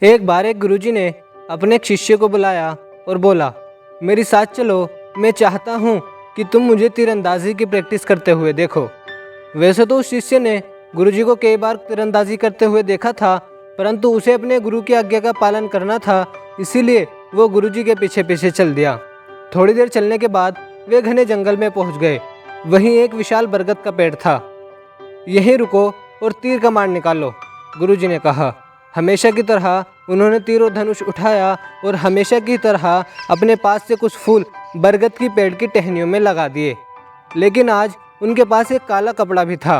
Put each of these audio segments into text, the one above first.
एक बार एक गुरुजी ने अपने एक शिष्य को बुलाया और बोला, मेरे साथ चलो, मैं चाहता हूँ कि तुम मुझे तीरंदाजी की प्रैक्टिस करते हुए देखो। वैसे तो उस शिष्य ने गुरुजी को कई बार तीरंदाजी करते हुए देखा था, परंतु उसे अपने गुरु की आज्ञा का पालन करना था, इसीलिए वो गुरुजी के पीछे पीछे चल दिया। थोड़ी देर चलने के बाद वे घने जंगल में पहुंच गए। वहीं एक विशाल बरगद का पेड़ था। यहीं रुको और तीर कमान निकालो, गुरुजी ने कहा। हमेशा की तरह उन्होंने तीर और धनुष उठाया और हमेशा की तरह अपने पास से कुछ फूल बरगद की पेड़ की टहनियों में लगा दिए। लेकिन आज उनके पास एक काला कपड़ा भी था।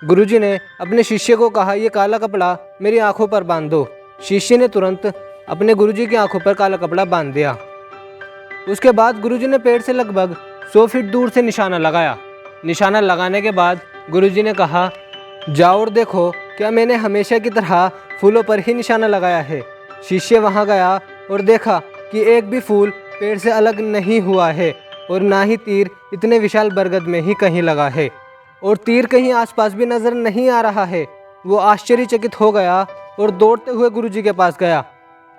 गुरुजी ने अपने शिष्य को कहा, ये काला कपड़ा मेरी आंखों पर बांध दो। शिष्य ने तुरंत अपने गुरुजी की आंखों पर काला कपड़ा बांध दिया। उसके बाद गुरुजी ने पेड़ से लगभग 100 फीट दूर से निशाना लगाया। निशाना लगाने के बाद गुरुजी ने कहा, जाओ और देखो क्या मैंने हमेशा की तरह फूलों पर ही निशाना लगाया है। शिष्य वहां गया और देखा कि एक भी फूल पेड़ से अलग नहीं हुआ है और ना ही तीर इतने विशाल बरगद में ही कहीं लगा है और तीर कहीं आसपास भी नजर नहीं आ रहा है। वो आश्चर्यचकित हो गया और दौड़ते हुए गुरुजी के पास गया।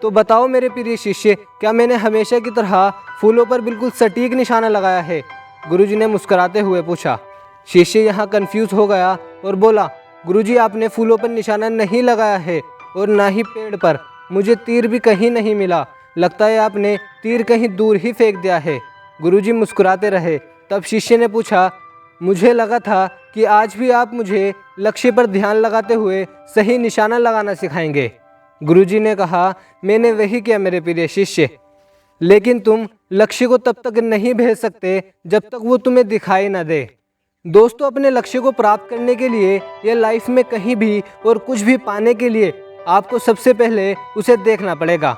तो बताओ मेरे प्रिय शिष्य, क्या मैंने हमेशा की तरह फूलों पर बिल्कुल सटीक निशाना लगाया है? गुरुजी ने मुस्कुराते हुए पूछा। शिष्य यहाँ कंफ्यूज हो गया और बोला, गुरुजी आपने फूलों पर निशाना नहीं लगाया है और ना ही पेड़ पर। मुझे तीर भी कहीं नहीं मिला। लगता है आपने तीर कहीं दूर ही फेंक दिया है। गुरुजी मुस्कुराते रहे। तब शिष्य ने पूछा, मुझे लगा था कि आज भी आप मुझे लक्ष्य पर ध्यान लगाते हुए सही निशाना लगाना सिखाएंगे। गुरुजी ने कहा, मैंने वही किया मेरे प्रिय शिष्य, लेकिन तुम लक्ष्य को तब तक नहीं भेज सकते जब तक वो तुम्हें दिखाई न दे। दोस्तों, अपने लक्ष्य को प्राप्त करने के लिए या लाइफ में कहीं भी और कुछ भी पाने के लिए आपको सबसे पहले उसे देखना पड़ेगा।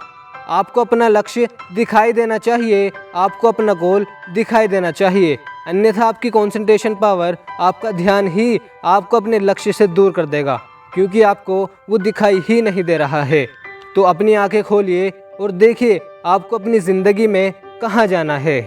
आपको अपना लक्ष्य दिखाई देना चाहिए, आपको अपना गोल दिखाई देना चाहिए, अन्यथा आपकी कंसंट्रेशन पावर, आपका ध्यान ही आपको अपने लक्ष्य से दूर कर देगा, क्योंकि आपको वो दिखाई ही नहीं दे रहा है। तो अपनी आंखें खोलिए और देखिए आपको अपनी ज़िंदगी में कहाँ जाना है।